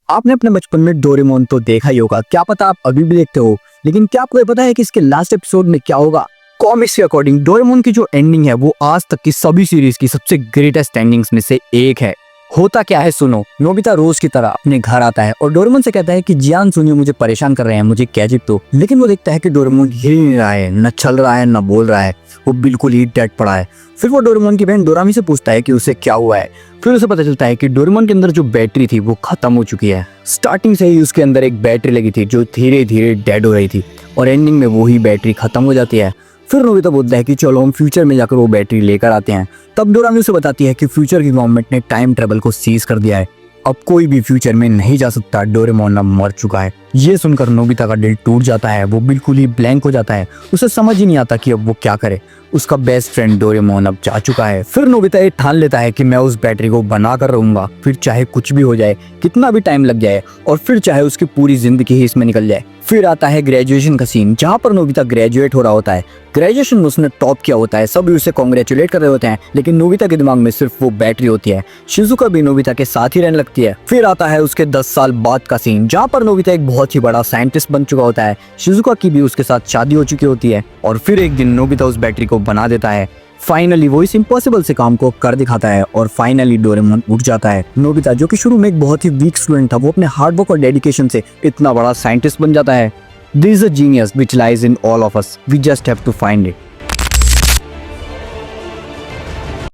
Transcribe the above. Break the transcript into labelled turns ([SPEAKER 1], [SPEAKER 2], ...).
[SPEAKER 1] आपने अपने बचपन में डोरेमोन तो देखा ही होगा, क्या पता आप अभी भी देखते हो, लेकिन क्या आपको ये पता है कि इसके लास्ट एपिसोड में क्या होगा? कॉमिक्स के अकॉर्डिंग डोरेमोन की जो एंडिंग है वो आज तक की सभी सीरीज की सबसे ग्रेटेस्ट एंडिंग्स में से एक है। होता क्या है सुनो, नोबिता रोज की तरह अपने घर आता है और डोरेमोन से कहता है कि जियान सुनियो मुझे परेशान कर रहे हैं, मुझे गैजेट दो। लेकिन वो देखता है कि डोरेमोन हिल नहीं रहा है, न चल रहा है, न बोल रहा है, वो बिल्कुल ही डेड पड़ा है। फिर वो डोरेमोन की बहन डोरामी से पूछता है कि उसे क्या हुआ है। फिर उसे पता चलता है कि डोरेमोन के अंदर जो बैटरी थी वो खत्म हो चुकी है। स्टार्टिंग से ही उसके अंदर एक बैटरी लगी थी जो धीरे धीरे डेड हो रही थी और एंडिंग में वो ही बैटरी खत्म हो जाती है। फिर नोबिता बोलता है कि चलो हम फ्यूचर में जाकर वो बैटरी लेकर आते हैं। तब डोरामी उसे बताती है कि फ्यूचर की गवर्नमेंट ने टाइम ट्रेवल को सीज कर दिया है, अब कोई भी फ्यूचर में नहीं जा सकता, डोरेमोन अब मर चुका है। ये सुनकर नोबिता का दिल टूट जाता है, वो बिल्कुल ही ब्लैंक हो जाता है, उसे समझ ही नहीं आता कि अब वो क्या करे। उसका बेस्ट फ्रेंड डोरेमोन अब जा चुका है। फिर नोबिता ये ठान लेता है कि मैं उस बैटरी को बना कर रहूंगा, फिर चाहे कुछ भी हो जाए, कितना भी टाइम लग जाए, और फिर चाहे उसकी पूरी जिंदगी ही इसमें निकल जाए। फिर आता है ग्रेजुएशन का सीन, जहाँ पर नोबिता ग्रेजुएट हो रहा होता है। ग्रेजुएशन में उसने टॉप किया होता है, सभी उसे कॉन्ग्रेचुलेट कर रहे होते हैं, लेकिन नोबिता के दिमाग में सिर्फ वो बैटरी होती है। शिजुका भी नोबिता के साथ ही रहने लगती है। फिर आता है उसके 10 साल बाद का सीन, जहाँ पर नोबिता एक बहुत ही बड़ा साइंटिस्ट बन चुका होता है। शिजुका की भी उसके साथ शादी हो चुकी होती है और फिर एक दिन नोबिता उस बैटरी को बना देता है। फाइनली वो इस इम्पॉसिबल से काम को कर दिखाता है और फाइनली डोरेमोन उठ जाता है। नोबिता जो कि शुरू में एक बहुत ही वीक स्टूडेंट था, वो अपने हार्ड वर्क और डेडिकेशन से इतना बड़ा साइंटिस्ट बन जाता है। There is a genius which lies in all of us. We just have to find it.